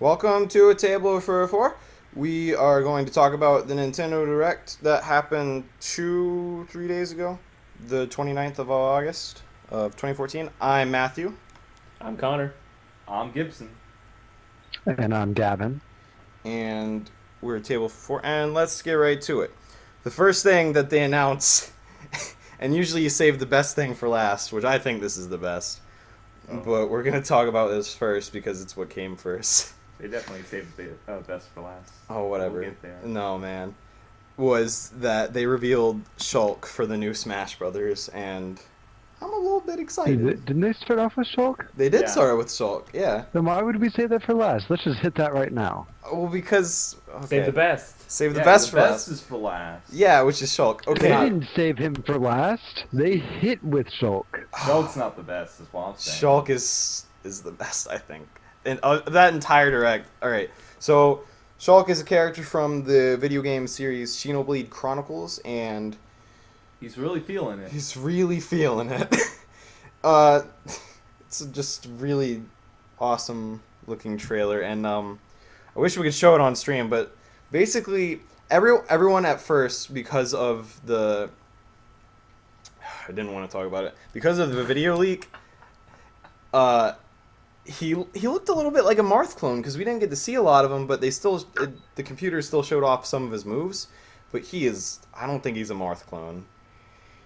Welcome to a table for four. We are going to talk about the Nintendo Direct that happened 3 days ago, the 29th of August of 2014. I'm Matthew, I'm Connor. I'm Gibson. And I'm Gavin. and we're a table for four. And let's get right to it. The first thing that they announce, and usually you save the best thing for last, which I think this is the best, but we're going to talk about this first because it's what came first. They definitely saved the best for last. Oh, whatever. We'll get there. No, man. Was that they revealed Shulk for the new Smash Brothers, and I'm a little bit Hey, excited. didn't they start off with Shulk? They did Yeah. start with Shulk, yeah. Then why would we save that for last? Let's just hit that right now. Well, because okay. Save the best. Save the Yeah, best the for best last. is for last. Yeah, which is Shulk. They Okay, didn't save him for last. They hit with Shulk. Shulk's not the best, is what I'm saying. Shulk is the best, I think, and that entire direct. All right, so Shulk is a character from the video game series Xenoblade Chronicles, and He's really feeling it. he's really feeling it. uh, it's just really awesome looking trailer, and I wish we could show it on stream, but basically everyone at first, because of the I didn't want to talk about it because of the video leak. Uh, he looked a little bit like a Marth clone because we didn't get to see a lot of him, but the computer still showed off some of his moves. But I don't think he's a Marth clone.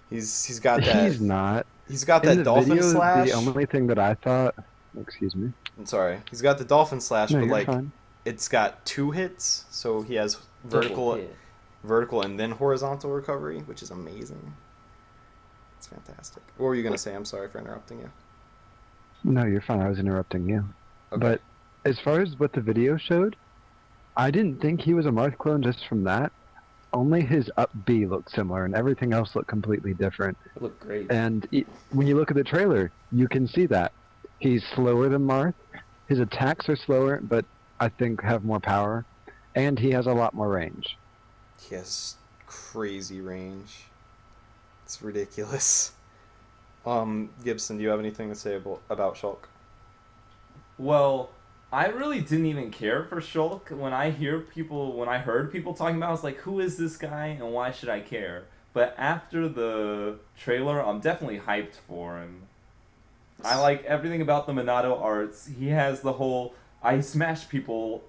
He's got that. He's not. He's got In that the dolphin video, slash. the only thing that I thought... Excuse me. I'm sorry. He's got the dolphin slash, No, but you're like fine. it's got two hits, so he has Double hit. vertical and then horizontal recovery, which is amazing. It's fantastic. What were you gonna say? I'm sorry for interrupting you. No, you're fine. I was interrupting you. Okay. But as far as what the video showed, I didn't think he was a Marth clone just from that. Only his up B looked similar, and everything else looked completely different. It looked great. And when you look at the trailer, you can see that. He's slower than Marth. His attacks are slower, but I think have more power. And he has a lot more range. He has crazy range. It's ridiculous. Gibson, do you have anything to say about Shulk? Well, I really didn't even care for Shulk. When I heard people talking about it, I was like, who is this guy and why should I care? But after the trailer, I'm definitely hyped for him. I like everything about the Minato arts. He has the whole, I smash people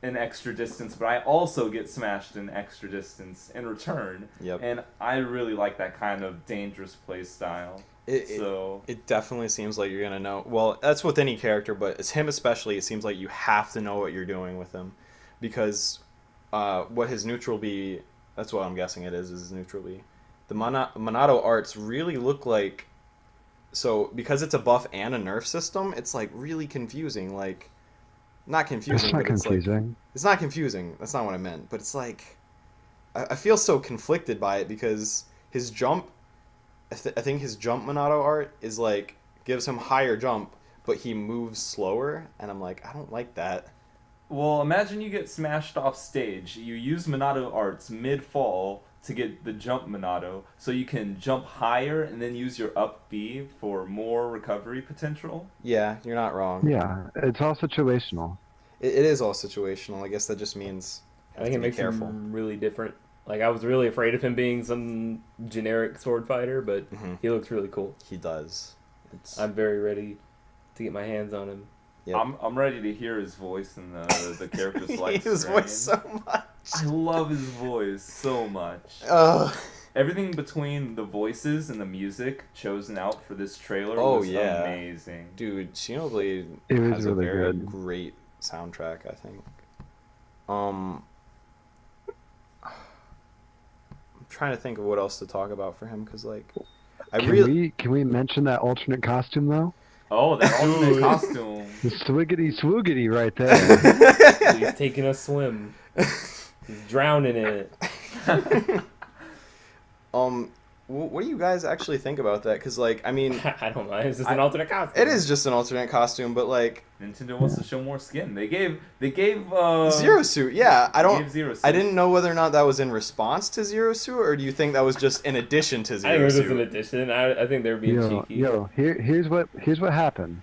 in extra distance, but I also get smashed in extra distance in return. Yep. And I really like that kind of dangerous play style. It definitely seems like you're gonna know. Well, that's with any character, but it's him especially. It seems like you have to know what you're doing with him, because what his neutral B. That's what I'm guessing it is his neutral B. The Monado arts really look like. So because it's a buff and a nerf system, it's like really confusing. Like, not confusing, It's not but it's like confusing. it's not confusing. That's not what I meant. But it's like I feel so conflicted by it because his jump. I think his jump Monado art is like gives him higher jump, but he moves slower, and I'm like, I don't like that. Well, imagine you get smashed off stage. You use Monado arts mid-fall to get the jump Monado, so you can jump higher and then use your up B for more recovery potential. Yeah, you're not wrong. Yeah, it's all situational. It is all situational. I guess that just means I think it to be makes careful. him really different. Like, I was really afraid of him being some generic sword fighter, but Mhm. he looks really cool. He does. It's I'm very ready to get my hands on him. Yep. I'm ready to hear his voice in the character select his screen. voice so much. I love his voice so much. Uh, Everything between the voices and the music chosen out for this trailer Oh, was yeah. amazing. dude, Xenoblade It was has really a very good. great soundtrack. I think. I'm trying to think of what else to talk about for him because like I Can really. can we mention that alternate costume though? Oh, that alternate Dude. costume. The swiggity swoogity right there. He's taking a swim. He's drowning in it. What do you guys actually think about that? Because, like, I mean, I don't know. It's just an alternate costume. it is just an alternate costume, but like Nintendo wants to show more skin. They gave Zero Suit. Yeah, I don't. gave Zero Suit. I didn't know whether or not that was in response to Zero Suit, or do you think that was just in addition to I think it Zero was just an Suit? addition. I think they're being cheeky. Here's what happened.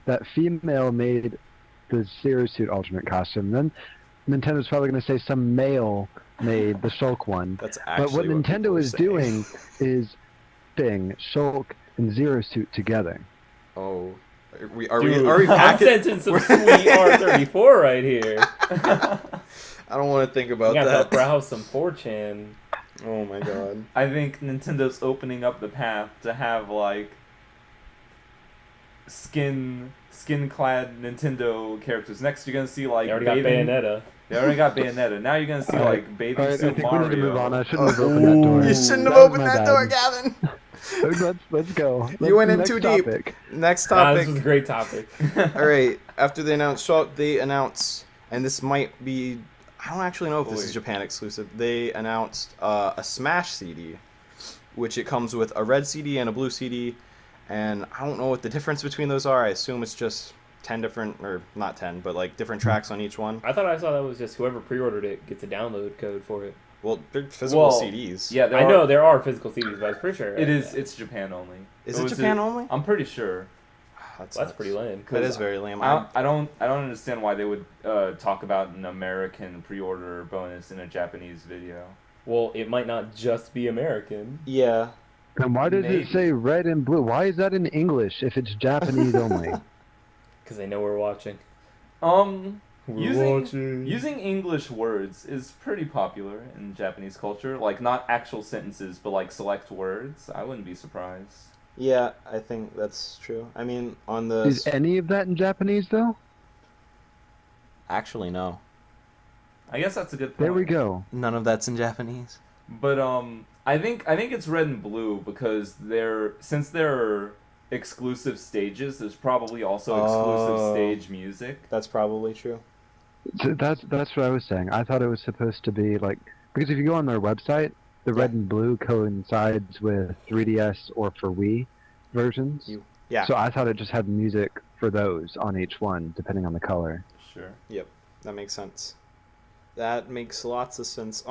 That female made the Zero Suit Ultimate costume. Then Nintendo's probably going to say some male made the Shulk one. That's But what actually what people Nintendo are is saying. doing is putting Shulk and Zero Suit together. Oh, are we Dude, are we I'm packing? sensing some sweet R34 right here. I don't want to think You about got to that. browse some 4chan. Oh my god. I think Nintendo's opening up the path to have like skin clad Nintendo characters. Next, you're gonna see like They already got bathing. Bayonetta. They already got Bayonetta. Now you're gonna see Alright. like bathing All right, I suit think Mario. we need to move on. I shouldn't have opened that door. You shouldn't have That was opened my that door, bad. Gavin. Let's go. You went in Next too deep. topic. Next Nah, topic. this was a great topic. All right. After they announce Shulk, they announce, and this might be, I don't actually know if this is Wait. Japan exclusive. They announced a Smash CD, which it comes with a red CD and a blue CD, and I don't know what the difference between those are. I assume it's just 10 different, or not 10, but like different tracks on each one. I thought I saw that was just whoever pre-ordered it gets a download code for it. Well, they're physical Well, CDs. Yeah, I know there are physical CDs, but I'm pretty sure it is. It's Japan only. Is it was Japan only? I'm pretty sure. That's, That's pretty lame. That is very lame. I don't understand why they would talk about an American pre-order bonus in a Japanese video. Well, it might not just be American. Yeah. And why does Maybe. it say red and blue? Why is that in English if it's Japanese only? Because they know we're watching. Using English words is pretty popular in Japanese culture. Like not actual sentences, but like select words. I wouldn't be surprised. Yeah, I think that's true. I mean, on the... Is any of that in Japanese though? Actually, no. I guess that's a good point. There we go. None of that's in Japanese. But I think it's red and blue because since they're exclusive stages, there's probably also exclusive Oh. stage music. That's probably true. So that's what I was saying. I thought it was supposed to be like, because if you go on their website, the red and blue coincides with 3DS or for Wii versions. Yeah. So I thought it just had music for those on each one, depending on the color. Sure. That makes sense. That makes lots of sense.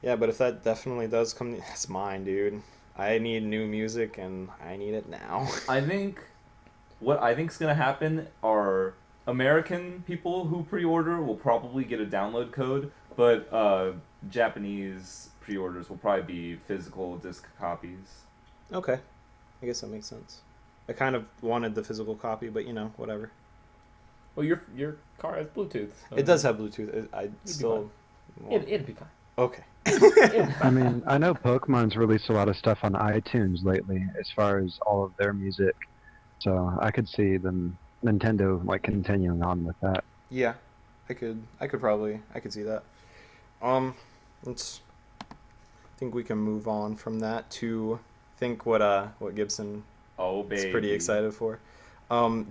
Yeah, but if that definitely does come, that's mine, dude. I need new music, and I need it now. What I think's gonna happen are American people who pre-order will probably get a download code, but Japanese pre-orders will probably be physical disc copies. Okay. I guess that makes sense. I kind of wanted the physical copy, but whatever. Well, your car has Bluetooth. So It does have Bluetooth. I be still... It'd be fine. Okay. I mean, I know Pokemon's released a lot of stuff on iTunes lately as far as all of their music. So I could see them, Nintendo, like continuing on with that. Yeah. I could see that. Let's think we can move on from that to think what Gibson Oh baby. is pretty excited for.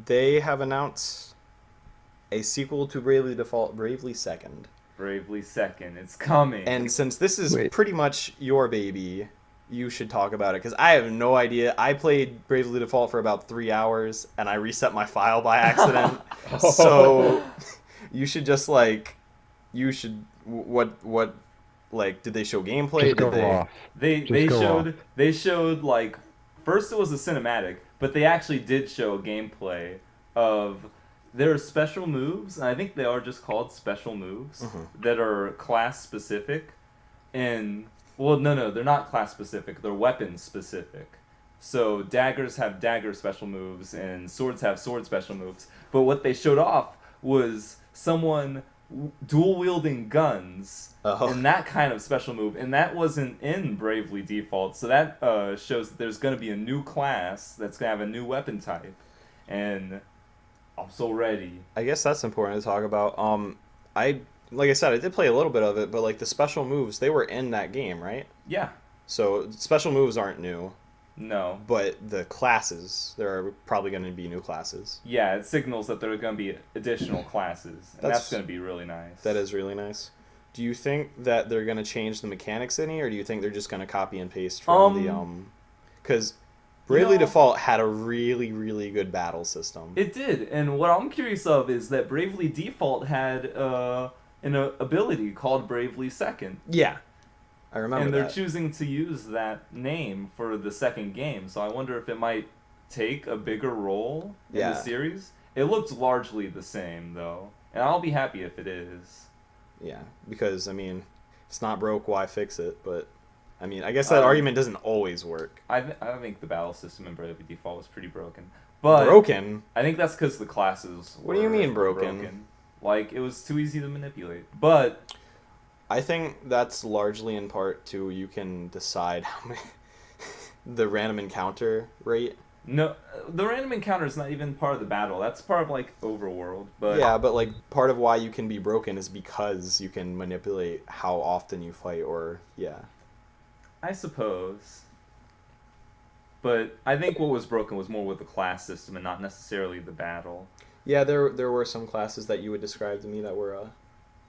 They have announced a sequel to Bravely Default, Bravely Second. Bravely Second, it's coming. And since this is Wait. pretty much your baby, you should talk about it, because I have no idea. I played Bravely Default for about 3 hours, and I reset my file by accident. So you should just what did they show gameplay? Just go Did they... off. They showed like first it was a cinematic, but they actually did show gameplay of there are special moves, and I think they are just called special moves that are class specific. And well, no, they're not class specific. They're weapon specific. So daggers have dagger special moves, and swords have sword special moves. But what they showed off was someone dual wielding guns. Oh. And that kind of special move, and that wasn't in Bravely Default, so that shows that there's going to be a new class that's going to have a new weapon type, and I'm so ready. I guess that's important to talk about. Like I said, I did play a little bit of it, but like the special moves, they were in that game, right? Yeah. So special moves aren't new, No. but the classes, there are probably going to be new classes. Yeah, it signals that there are going to be additional classes, and That's- that's going to be really nice. That is really nice. Do you think that they're going to change the mechanics any, or do you think they're just going to copy and paste from the because Bravely Default had a really, really good battle system. It did, and what I'm curious of is that Bravely Default had an ability called Bravely Second. Yeah. I remember And they're that. choosing to use that name for the second game, so I wonder if it might take a bigger role in Yeah. the series. It looks largely the same though, and I'll be happy if it is. Yeah, because I mean, if it's not broke, why fix it? But I mean, I guess that argument doesn't always work. I think the battle system in Bravely Default was pretty broken, but Broken? I think that's because the classes. What do you mean were broken? Like it was too easy to manipulate. But I think that's largely in part to you can decide how many the random encounter rate. no, the random encounter is not even part of the battle. That's part of like overworld. But Yeah, but like part of why you can be broken is because you can manipulate how often you fight, or yeah. I suppose. But I think what was broken was more with the class system and not necessarily the battle. Yeah, there were some classes that you would describe to me that were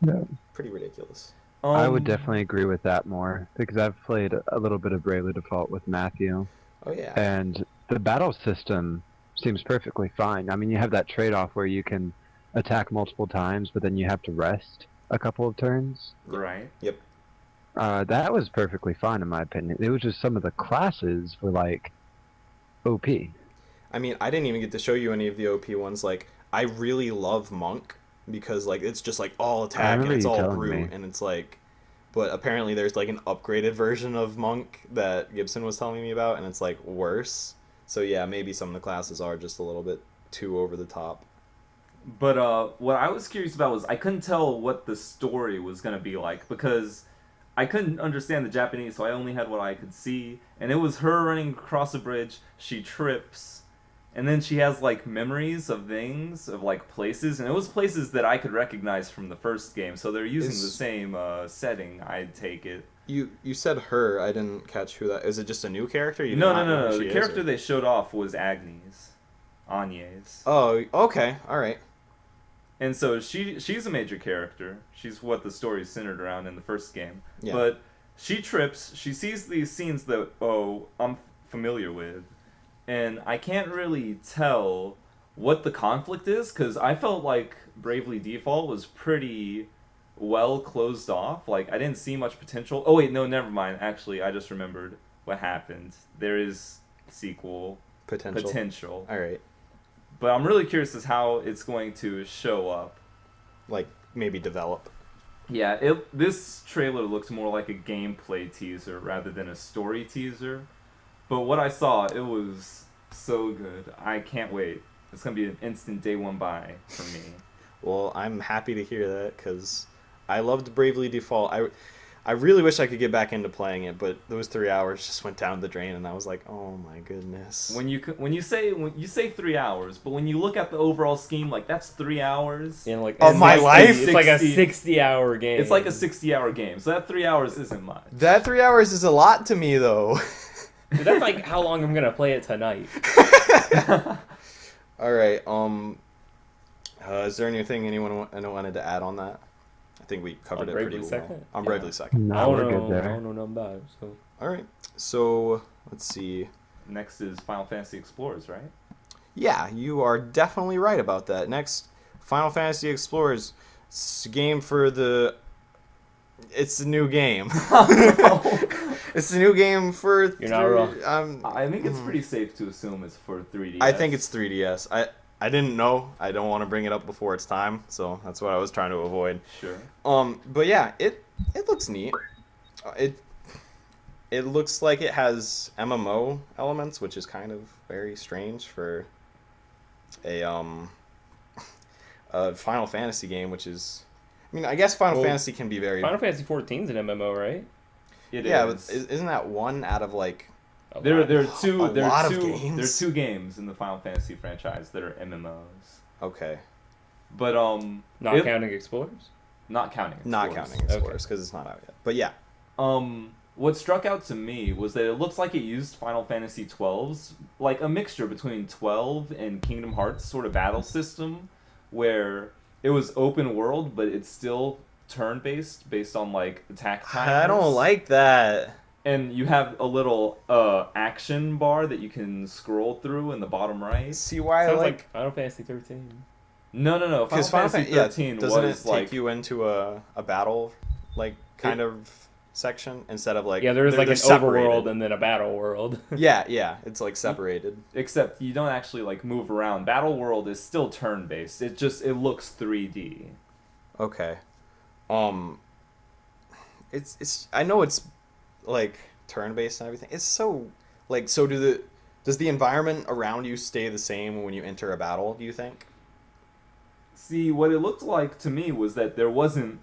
Yeah. pretty ridiculous. I would definitely agree with that more because I've played a little bit of Bravely Default with Matthew, Oh yeah. and the battle system seems perfectly fine. I mean, you have that trade-off where you can attack multiple times, but then you have to rest a couple of turns. Right. That was perfectly fine in my opinion. It was just some of the classes were like OP. I mean, I didn't even get to show you any of the OP ones. Like, I really love Monk because like it's just like all attack and remember it's you all telling brute, me. and it's like, but apparently there's like an upgraded version of Monk that Gibson was telling me about, and it's like worse. So yeah, maybe some of the classes are just a little bit too over the top. But what I was curious about was I couldn't tell what the story was going to be like because I couldn't understand the Japanese, so I only had what I could see. And it was her running across a bridge, she trips, and then she has like memories of things, of like places, and it was places that I could recognize from the first game, so they're using the same setting, I'd take it. You said her. I didn't catch who that is. It just a new character? You No, did not know who the she is, character or- they showed off was Agnes. Agnes. Oh, okay, all right. And so she's a major character. She's what the story is centered around in the first game. Yeah. But she trips. She sees these scenes that I'm familiar with, and I can't really tell what the conflict is because I felt like Bravely Default was pretty well closed off. Like I didn't see much potential. Oh wait, no, never mind. Actually, I just remembered what happened. There is sequel potential. All right. But I'm really curious as how it's going to show up. Like maybe develop. Yeah, this trailer looks more like a gameplay teaser rather than a story teaser. But what I saw, it was so good. I can't wait. It's going to be an instant day one buy for me. Well, I'm happy to hear that because I loved Bravely Default. I really wish I could get back into playing it, but those 3 hours just went down the drain, and I was like, oh my goodness. When you say 3 hours, but when you look at the overall scheme, like that's 3 hours. In like Of my life? It's like a 60 60-hour game. It's like a 60-hour game, so that 3 hours isn't much. That 3 hours is a lot to me, though. Dude, that's like how long I'm gonna play it tonight. All right. Is there anything anyone wanted to add on that? I think we covered On it Bravely pretty well. Second? On Yeah. Bravely Second. No, we're good I there. don't know nothing about it. So All right. So let's see. Next is Final Fantasy Explorers, right? Yeah, you are definitely right about that. Next, Final Fantasy Explorers. It's a game for the. It's a new game. It's a new game for. You're not wrong. I think it's pretty safe to assume it's for 3DS. I think it's 3DS. I didn't know. I don't want to bring it up before it's time, so that's what I was trying to avoid. Sure. But yeah, it looks neat. It looks like it has MMO elements, which is kind of very strange for a Final Fantasy game, which is. I mean, I guess Final Well, Fantasy can be very. Final Fantasy 14's an MMO, right? It yeah, is. but isn't that one out of like? A There lot. are two. A There lot are of two. games. There are two games in the Final Fantasy franchise that are MMOs. Okay, But Not counting Explorers. not counting. not Explorers. counting Explorers because it's not out yet. But yeah, What struck out to me was that it looks like it used Final Fantasy 12's, like a mixture between 12 and Kingdom Hearts sort of battle system, where it was open world, but it's still turn-based, based on like attack timers. I don't like that. And you have a little action bar that you can scroll through in the bottom right. See why Sounds I like Final Fantasy 13. No. Final because Fantasy 13 doesn't was it take like you into a battle, like kind of section instead of like Yeah, there's like they're an separated. overworld and then a battle world. Yeah, it's like separated. Except you don't actually like move around. Battle World is still turn based. It looks 3D. Okay. It's I know it's like turn based and everything. It's so like so does the environment around you stay the same when you enter a battle, do you think? See, what it looked like to me was that there wasn't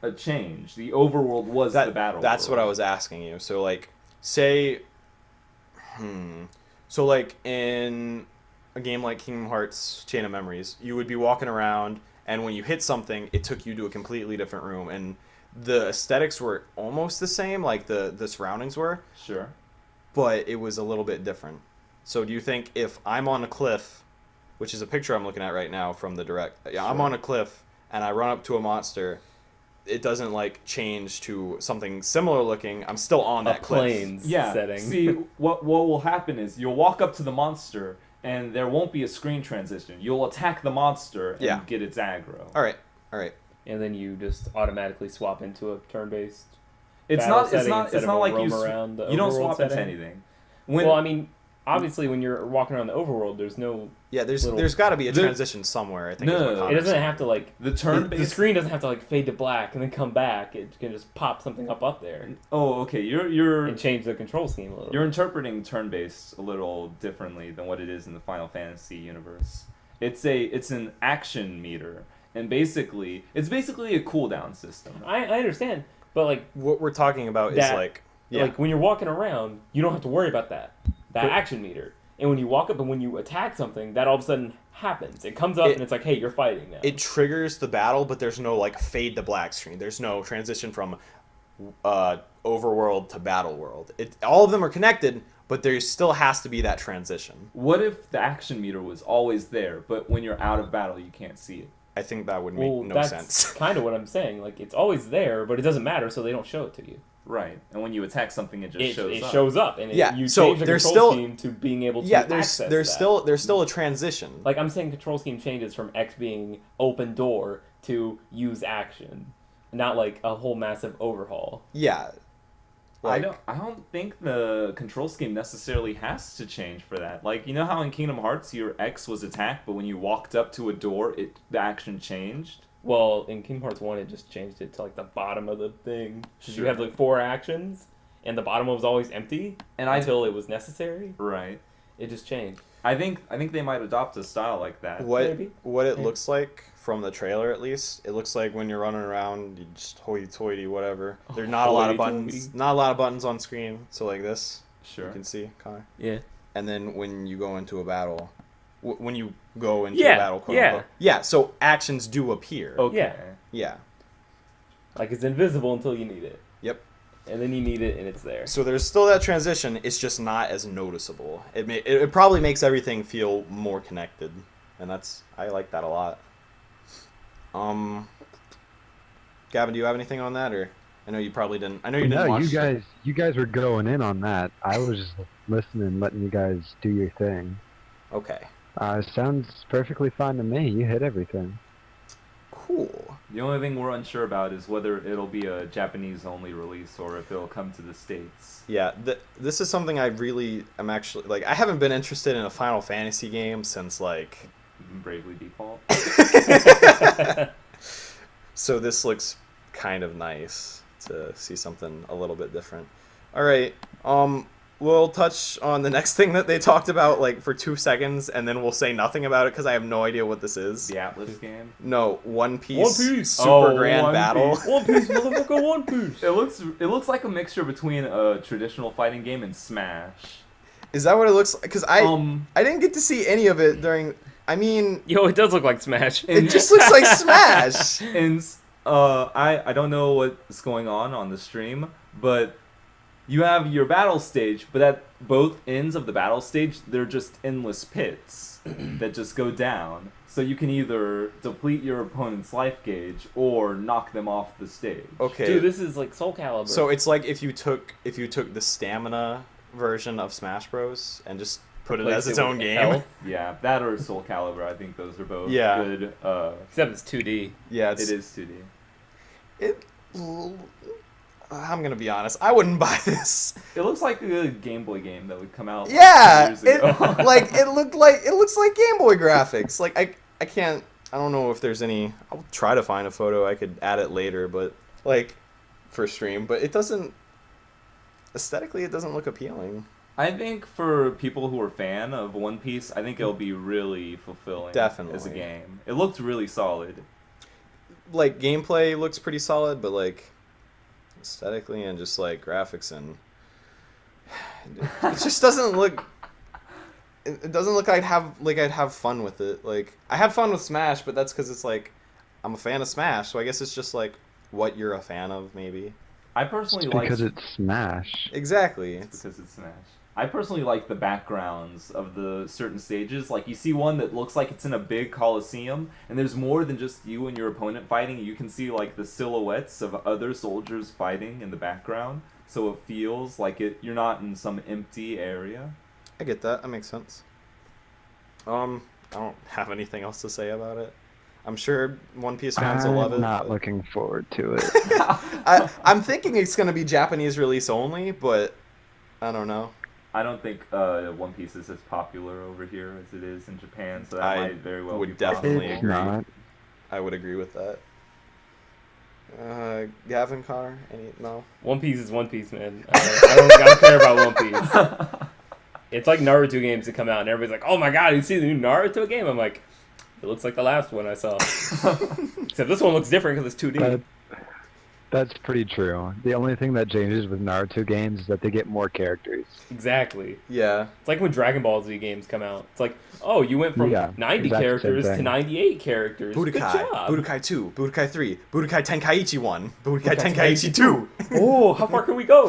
a change. The overworld was the battle. That's what I world. was asking you. So like say so like in a game like Kingdom Hearts Chain of Memories, you would be walking around and when you hit something, it took you to a completely different room and the aesthetics were almost the same, like the surroundings were, Sure. but it was a little bit different. So do you think if I'm on a cliff, which is a picture I'm looking at right now from the direct, yeah, I'm Sure. on a cliff and I run up to a monster, it doesn't like change to something similar looking. I'm still on A that cliff. plains Yeah. setting. See, what will happen is you'll walk up to the monster and there won't be a screen transition. You'll attack the monster and Yeah. get its aggro. All right. And then you just automatically swap into a turn-based. It's battle not. It's setting not. instead It's of not a like roam around the you don't overworld swap into setting. anything. When Well, I mean, obviously, when you're walking around the overworld, there's no. Yeah, there's Little- got to be a The- transition somewhere. I think. No, is what no, no. It Connor's doesn't saying. have to like. the The turn-based screen doesn't have to like fade to black and then come back. It can just pop something up there Oh, okay. You're and change the control scheme a little. You're interpreting turn-based a little differently than what it is in the Final Fantasy universe. It's an action meter, and it's basically a cooldown system. I understand, but like What we're talking about is That- like yeah. like when you're walking around, you don't have to worry about that But- action meter. And when you walk up and when you attack something, that all of a sudden happens. It comes up It- and it's like, hey, you're fighting now. it triggers the battle, but there's no like fade to black screen. There's no transition from overworld to battle world. All of them are connected, but there still has to be that transition. What if the action meter was always there, but when you're out of battle, you can't see it? I think that would make well, no that's sense. kind of what I'm saying. Like it's always there, but it doesn't matter, so they don't show it to you. Right. And when you attack something, it just shows It up. shows up, and Yeah, you so change the there's control still- scheme to being able to Yeah, access there's that. still a transition. Like I'm saying, control scheme changes from X being open door to use action, not like a whole massive overhaul. Yeah. I don't think the control scheme necessarily has to change for that. Like, you know how in Kingdom Hearts your X was attack, but when you walked up to a door, the action changed? Well, in Kingdom Hearts 1, it just changed it to like the bottom of the thing. 'Cause you Sure. have like 4 actions, and the bottom was always empty And until it was necessary. Right. It just changed. I think they might adopt a style like that. Maybe. What it Yeah. looks like from the trailer, at least, it looks like when you're running around, you just hoity-toity, whatever. There's not a lot of buttons. Hoity-toity. Not a lot of buttons on screen. So like this, Sure. you can see, Connor. Yeah. And then when you go into a battle, when you go into Yeah, a battle, quote yeah. unquote. Yeah. So actions do appear. Okay. Yeah. Yeah. Like it's invisible until you need it. Yep. And then you need it, and it's there. So there's still that transition. It's just not as noticeable. It probably makes everything feel more connected, and I like that a lot. Gavin, do you have anything on that, or I know you probably didn't. I know you didn't No, watch. you guys were going in on that. I was just listening, letting you guys do your thing. Okay. Sounds perfectly fine to me. You hit everything. Cool. The only thing we're unsure about is whether it'll be a Japanese-only release or if it'll come to the States. Yeah. This is something I really am actually like. I haven't been interested in a Final Fantasy game since like. Bravely Default. So this looks kind of nice to see something a little bit different. All right. We'll touch on the next thing that they talked about like for 2 seconds, and then we'll say nothing about it because I have no idea what this is. The Atlas game. No, One Piece. One Piece! Super Oh, Grand One Battle. Piece. One Piece, motherfucker, One Piece! It looks like a mixture between a traditional fighting game and Smash. Is that what it looks like? Because I didn't get to see any of it during. I mean, Yo, it does look like Smash. it just looks like Smash. And I don't know what's going on the stream, but you have your battle stage, but at both ends of the battle stage, they're just endless pits that just go down. So you can either deplete your opponent's life gauge or knock them off the stage. Okay. Dude, this is like Soul Calibur. So it's like if you took the stamina version of Smash Bros. And just put it Replace as its it own with game. health. Yeah, that or Soul Calibur. I think those are both Yeah. good. Except it's 2D. Yeah, It is 2D. It. I'm gonna be honest. I wouldn't buy this. It looks like a Game Boy game that would come out. Yeah, 2 years ago. it looks like Game Boy graphics. Like I can't. I don't know if there's any. I'll try to find a photo. I could add it later, but like for stream. But it doesn't. Aesthetically, it doesn't look appealing. I think for people who are fan of One Piece, I think it'll be really fulfilling. Definitely. As a game. It looked really solid. Like gameplay looks pretty solid, but like aesthetically and just like graphics and it just doesn't look. It doesn't look like I'd have fun with it. Like I have fun with Smash, but that's because it's like I'm a fan of Smash, so I guess it's just like what you're a fan of, maybe. I personally It's like because it's Smash. Exactly. It's because it's Smash. I personally like the backgrounds of the certain stages. Like, you see one that looks like it's in a big coliseum, and there's more than just you and your opponent fighting. You can see, like, the silhouettes of other soldiers fighting in the background, so it feels like you're not in some empty area. I get that. That makes sense. I don't have anything else to say about it. I'm sure One Piece fans will love it. I'm not but- looking forward to it. I'm thinking it's going to be Japanese release only, but I don't know. I don't think One Piece is as popular over here as it is in Japan, so that I might very well would be definitely It's agree. not. I would agree with that. Gavin, Connor, no? One Piece is One Piece, man. I don't care about One Piece. It's like Naruto games that come out, and everybody's like, "Oh my god, you see the new Naruto game?" I'm like, "It looks like the last one I saw." Except this one looks different because it's 2D. That, that's pretty true. The only thing that changes with Naruto games is that they get more characters. Exactly. Yeah. It's like when Dragon Ball Z games come out. It's like, oh, you went from Yeah, 90 exact same characters to thing. 98 characters. Good Budokai, job. Budokai 2, Budokai 3, Budokai Tenkaichi 1, Budokai Tenkaichi 2. Oh, how far can we go?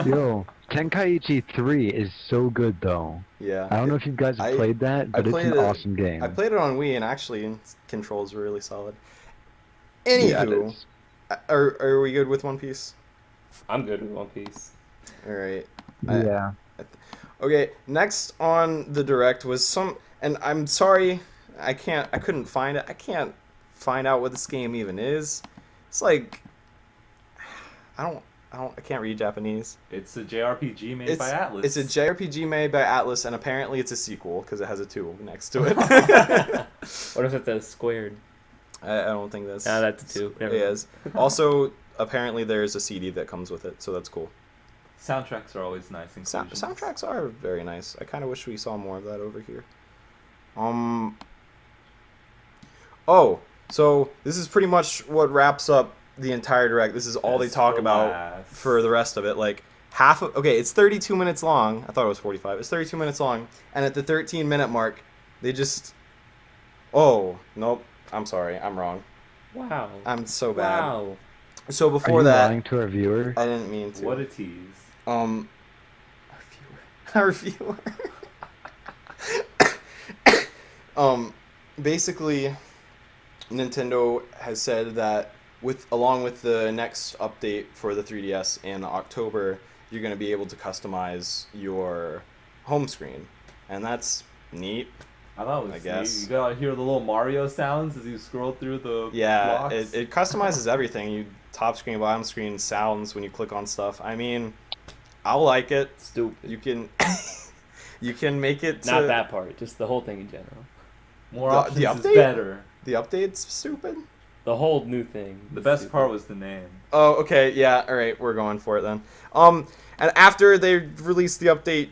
Yo, Tenkaichi 3 is so good though. Yeah. I don't know if you guys have I- played that, but it's played an it- awesome game. I played it on Wii, and actually, controls were really solid. Yeah, it Anywho, is. are we good with One Piece? I'm good with One Piece. All right. I- Yeah. Okay, next on the direct was some, and I'm sorry, I couldn't find it. I can't find out what this game even is. It's like, I can't read Japanese. It's a JRPG made by Atlas. It's a JRPG made by Atlas, and apparently it's a sequel because it has a 2 next to it. What if it's a squared? I don't think that's. Ah, that's a 2. Never It mind. is. Also, apparently there's a CD that comes with it, so that's cool. Soundtracks are always nice. Inclusions. Soundtracks are very nice. I kind of wish we saw more of that over here. Oh, so this is pretty much what wraps up the entire direct. This is all they Best talk for about last. for the rest of it. Like it's 32 minutes long. I thought it was 45. It's 32 minutes long, and at the 13-minute mark, they just. Oh nope. I'm sorry. I'm wrong. Wow. I'm so bad. Wow. So Are before you that, lying to our viewer? I didn't mean to. What a tease. Our reviewer. Basically, Nintendo has said that along with the next update for the 3DS in October, you're going to be able to customize your home screen, and that's neat. I thought it was I guess. neat. You gotta hear the little Mario sounds as you scroll through the Yeah, blocks. it customizes everything. You top screen, bottom screen, sounds when you click on stuff. I mean, I like it. Stupid. You can you can make it to, Not that part. Just the whole thing in general. More the options is update? better. The update's stupid. The whole new thing. The is best stupid. part was the name. Oh, okay, yeah, all right, we're going for it then. And after they released the update,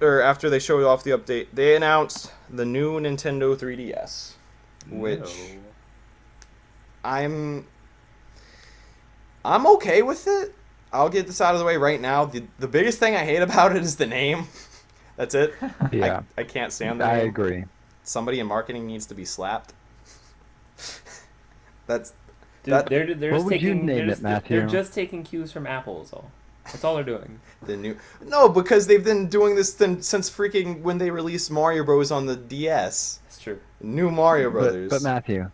or after they showed off the update, they announced the new Nintendo 3DS, which No. I'm okay with it. I'll get this out of the way right now. The biggest thing I hate about it is the name. That's it. Yeah, I can't stand the I name. agree. Somebody in marketing needs to be slapped. That's Dude, that- they're What just would you taking, name they're it, just, Matthew? They're just taking cues from Apple is all. That's all they're doing. the new. No, because they've been doing this since freaking when they released Mario Bros on the DS. It's true. New Mario Brothers. But Matthew,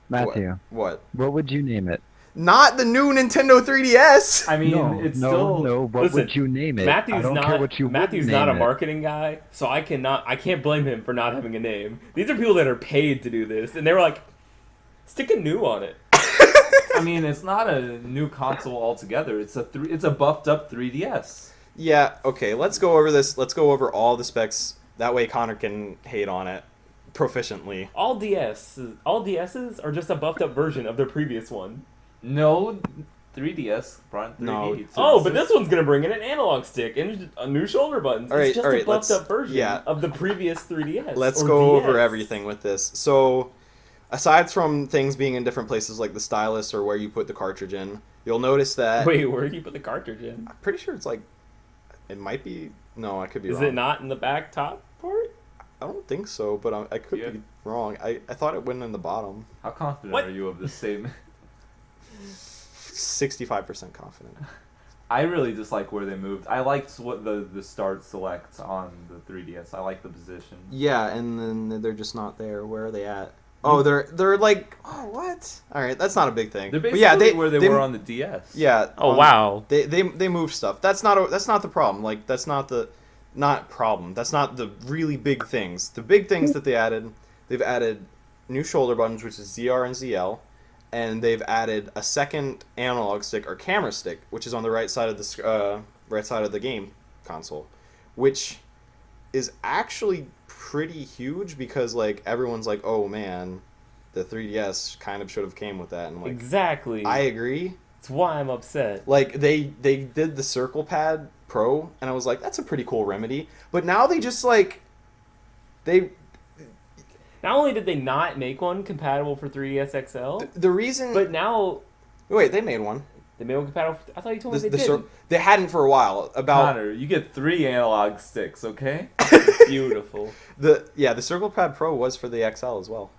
What? what would you name it? Not the new Nintendo 3DS. I mean, no, it's no, still. no. What Listen, would you name it? I Matthew's don't not care what you would Matthew's name not a it. marketing guy, so I can't blame him for not having a name. These are people that are paid to do this, and they were like, stick a new on it. I mean, it's not a new console altogether. It's a buffed up 3DS. Yeah, okay, let's go over this. Let's go over all the specs. That way Connor can hate on it proficiently. All DSs are just a buffed up version of their previous one. No, 3DS brought 3D. No. to Oh, the but this system. one's gonna bring in an analog stick and a new shoulder buttons. All right, It's just all right, a buffed let's- up version yeah. of the previous 3DS. Let's or go DS. over everything with this. So, aside from things being in different places like the stylus or where you put the cartridge in, you'll notice that Wait, where do you put the cartridge in? I'm pretty sure it's like it might be. No, I could be Is wrong. it not in the back top part? I don't think so, but I could Yeah. be wrong. I thought it went in the bottom. How confident What? are you of this statement? 65% confident. I really just like where they moved. I liked what the start select on the 3DS. I like the position. Yeah, and then they're just not there. Where are they at? Oh, they're like, oh, what? All right, that's not a big thing. They're But basically yeah, where they were on the DS. Yeah. Oh wow. They move stuff. That's not the problem. Like that's not the problem. That's not the really big things. The big things that they've added new shoulder buttons, which is ZR and ZL, and they've added a second analog stick or camera stick, which is on the right side of the game console, which is actually pretty huge because like everyone's like, oh man, the 3DS kind of should have came with that, and like Exactly. I agree. That's why I'm upset. Like they did the Circle Pad Pro, and I was like, that's a pretty cool remedy. But now they just like they Not only did they not make one compatible for 3DS XL, the reason. but now Wait, they made one. they made one compatible. I thought you told me they The didn't. they hadn't for a while. About Connor, you get 3 analog sticks, okay? Beautiful. the Circle Pad Pro was for the XL as well.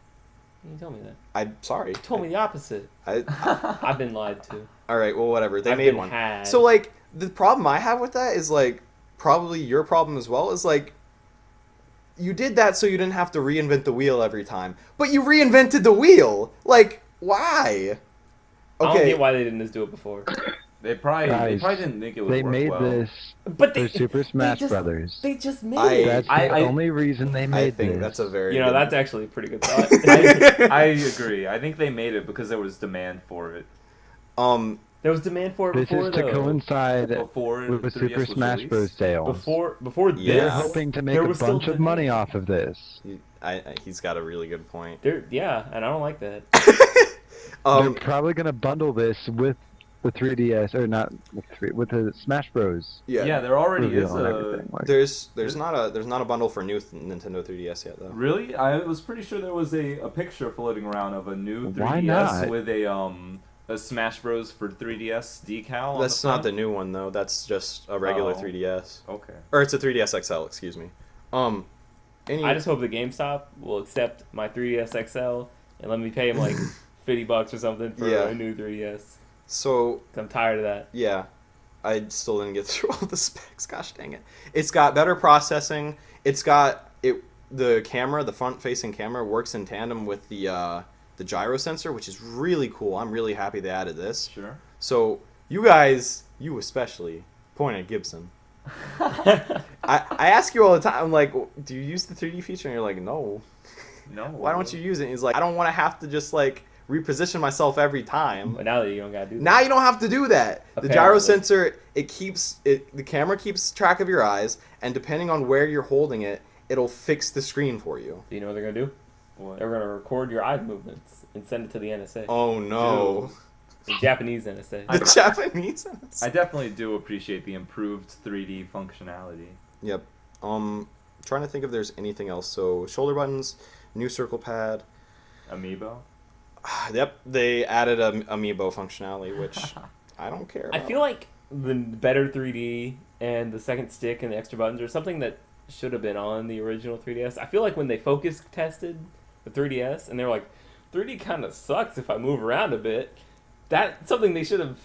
You told me that. I'm sorry. You told me the opposite. I've been lied to. All right, well, whatever. They I've made been one. had. So like the problem I have with that is like probably your problem as well is like you did that so you didn't have to reinvent the wheel every time, but you reinvented the wheel. Like why? I don't Okay. get why they didn't just do it before. They probably Guys, didn't think it would They work mid well. this But for Super Smash Brothers. They just made I- it. That's the I- only reason they I made think this. that's a very You know, good- that's actually a pretty good thought. I agree. I think they made it because there was demand for it There was demand for it This before is to though. coincide before with the 3DS Super was Smash released. Bros. Sales. Before Yeah. They're this, hoping to make there a was still bunch of money demand. off of this. He's got a really good point. Yeah, and I don't like that. They're probably gonna bundle this with the 3DS or not with the Smash Bros. Yeah, there already is reveal and a. everything. Like, There's not a bundle for new Nintendo 3DS yet though. Really? I was pretty sure there was a picture floating around of a new 3DS Why not? with a Smash Bros for 3DS decal. on That's the not front. the new one though. That's just a regular Oh. 3DS, Okay. or it's a 3DS XL. Excuse me. I just hope the GameStop will accept my 3DS XL and let me pay him like $50 or something for Yeah. a new 3DS. So 'Cause I'm tired of that. yeah, I still didn't get through all the specs. Gosh dang it! It's got better processing. It's got the camera, the front-facing camera, works in tandem with the gyro sensor, which is really cool. I'm really happy they added this. Sure. So you guys, you especially, point at Gibson. I ask you all the time. I'm like, do you use the 3D feature? And you're like, no. No. Why don't you use it? And he's like, I don't want to have to just like reposition myself every time. But now that you don't gotta do that. Now you don't have to do that. The gyro Apparently. sensor, the camera keeps track of your eyes, and depending on where you're holding it, it'll fix the screen for you. Do you know what they're gonna do? What? They're gonna record your eye movements and send it to the NSA. Oh no. The Japanese NSA. The Japanese. I definitely do appreciate the improved 3D functionality. Yep. Trying to think if there's anything else. So shoulder buttons, new circle pad. Amiibo. Yep, they added a amiibo functionality, which I don't care I about. feel like the better 3D and the second stick and the extra buttons are something that should have been on the original 3DS. I feel like when they focus tested the 3DS and they were like, 3D kind of sucks if I move around a bit. That's something they should have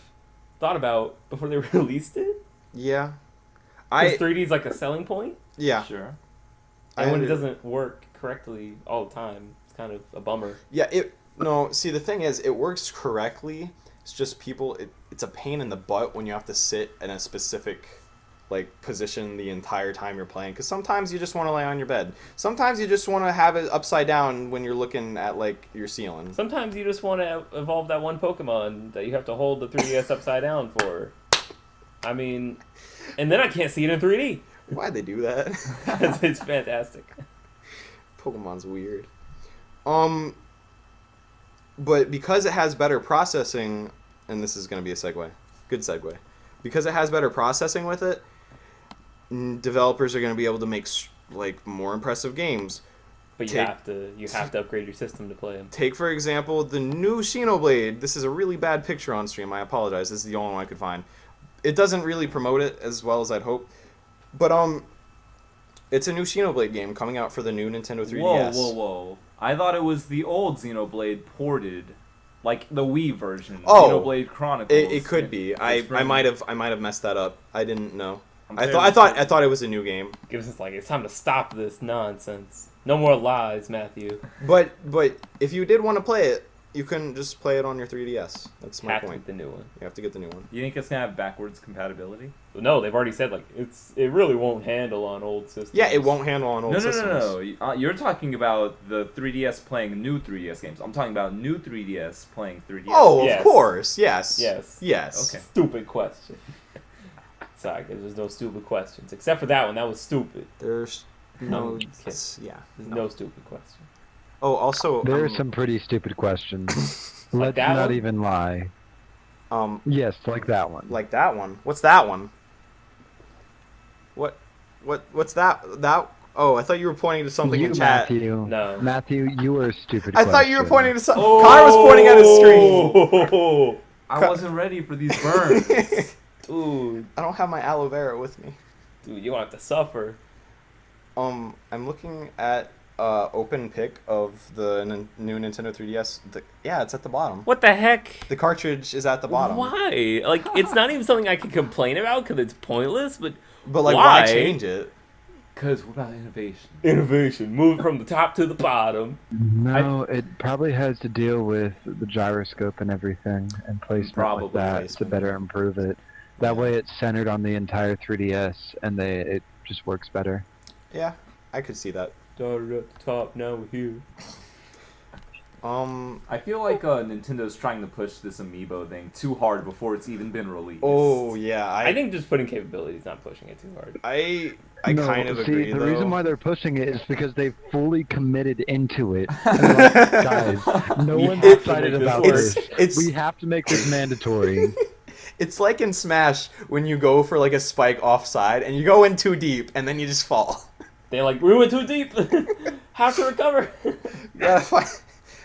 thought about before they released it. Yeah. Because 3D is like a selling point, Yeah. Sure. and when it I- doesn't work correctly all the time, it's kind of a bummer. Yeah, see the thing is it works correctly. It's just it's a pain in the butt when you have to sit in a specific like position the entire time you're playing. Because sometimes you just want to lay on your bed. Sometimes you just want to have it upside down when you're looking at like your ceiling. Sometimes you just want to evolve that one Pokemon that you have to hold the 3DS upside down for. I mean, and then I can't see it in 3D. Why'd they do that? It's fantastic. Pokemon's weird. But because it has better processing, and this is going to be a segue. Good segue. Because it has better processing with it, developers are going to be able to make like more impressive games. But you have to upgrade your system to play them. Take for example the new Xenoblade. This is a really bad picture on stream. I apologize. This is the only one I could find. It doesn't really promote it as well as I'd hope. But it's a new Xenoblade game coming out for the new Nintendo 3DS. Whoa. I thought it was the old Xenoblade ported, like the Wii version. Oh, Xenoblade Chronicles. It could be. I might have messed that up. I didn't know. I fairly thought it was a new game. Gives us like it's time to stop this nonsense. No more lies, Matthew. But if you did want to play it, you couldn't just play it on your 3DS. That's my Have to point. get the new one. You have to get the new one. You think it's gonna have backwards compatibility? No, they've already said like it really won't handle on old systems. Yeah, it won't handle on old systems. No. You're talking about the 3DS playing new 3DS games. I'm talking about new 3DS playing 3DS. Oh, Yes. of course. Yes. Yes. Yes. Okay. Stupid question. Sorry, because there's no stupid questions except for that one. That was stupid. There's no. Okay. Yeah. There's no stupid question. Oh, also. There are some pretty stupid questions. Let's that not one? even lie. Um, Yes, like that one. like that one. What's that one? What's that? That. Oh, I thought you were pointing to something you, in chat. Matthew. No. Matthew, you were a stupid I thought you were question. pointing to something. Connor was pointing at his screen. screen. I wasn't ready for these burns. Dude, I don't have my aloe vera with me. you don't have to suffer. I'm looking at open pic of the new Nintendo 3DS. Yeah, it's at the bottom. What the heck? The cartridge is at the bottom. Why? Like, it's not even something I can complain about because it's pointless, but But like, Why? why change it? Because we're about innovation. innovation. Move from the top to the bottom. No, it probably has to deal with the gyroscope and everything and placement Probably with that to placement. better improve it. That way it's centered on the entire 3DS and it just works better. Yeah, I could see that. Started at the top, now we're here. I feel like Nintendo's trying to push this amiibo thing too hard before it's even been released. Oh yeah, I think just putting capabilities, not pushing it too hard. I No, kind of see, agree the though. reason why they're pushing it is because they fully committed into it. And they're like, guys, no We one's have to excited make this about work. this. It's We have to make this mandatory. it's like in Smash when you go for like a spike offside and you go in too deep and then you just fall. They're like, we went too deep. Have to recover.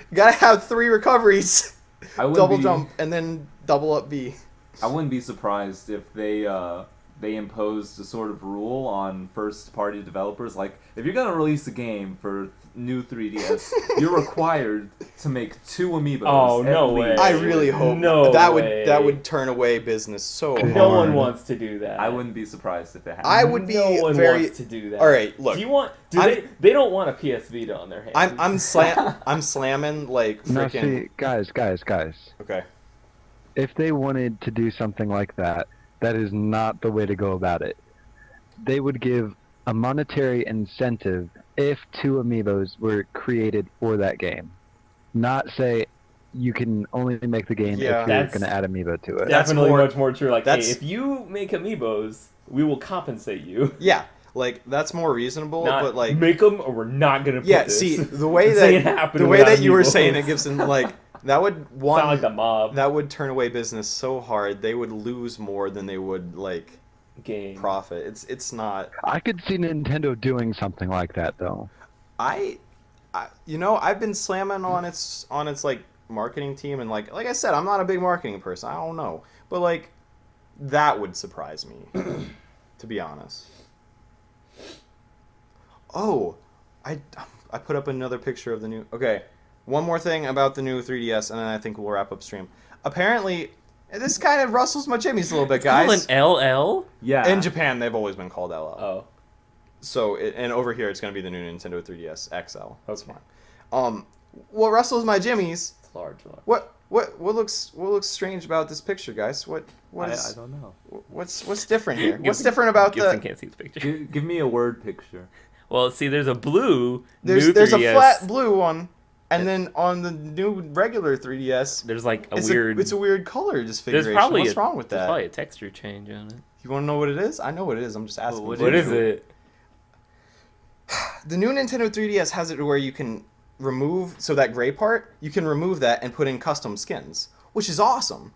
You gotta have 3 recoveries, I wouldn't double be- jump, and then double up B. I wouldn't be surprised if they imposed a sort of rule on first-party developers. Like, if you're gonna release a game for new 3DS, you're required to make 2 amiibos. Oh, at no least. way. I really hope No that way. would turn away business so hard. No one wants to do that. I wouldn't be surprised if it happened. I would be No one very. wants to do that. All right, look. Do you want? I'm- They don't want a PS Vita on their hands. I'm slamming like Now, freaking. see, guys. Okay. If they wanted to do something like that, that is not the way to go about it. They would give a monetary incentive if 2 amiibos were created for that game. Not say you can only make the game Yeah. if you're That's- going to add amiibo to it. That's Definitely more- much more true. Like, hey, that's- if you make amiibos, we will compensate you. Yeah, like that's more reasonable, Not but like. make them, or we're not gonna. Put Yeah, this. see the way This ain't that happening the way without that you were amiibos. saying it, Gibson, like that would Sound like the mob that would turn away business so hard they would lose more than they would like game. profit. It's not. I could see Nintendo doing something like that, though. I I've been slamming on its like marketing team, and like I said, I'm not a big marketing person. I don't know, but like that would surprise me, to be honest. Oh, I put up another picture of the new. Okay, one more thing about the new 3DS, and then I think we'll wrap up stream. Apparently, this kind of rustles my jimmies a little bit, guys. Call an LL? Yeah. In Japan, they've always been called LL. Oh, So, and over here, it's going to be the new Nintendo 3DS XL. That's Okay. fine. What rustles my jimmies? it's large. What What looks strange about this picture, guys? What I is don't know. what's different here? What's different about Gibson the? can't see the picture. Give me a word picture. Well, see, there's a blue There's new there's a 3DS. flat blue one, and then on the new regular 3DS, There's like it's a a weird color disfiguration. There's probably What's wrong with There's that? probably a texture change on it. You want to know what it is? I know what it is. I'm just asking. what you. What is it? The new Nintendo 3DS has it where you can remove that gray part. You can remove that and put in custom skins, which is awesome.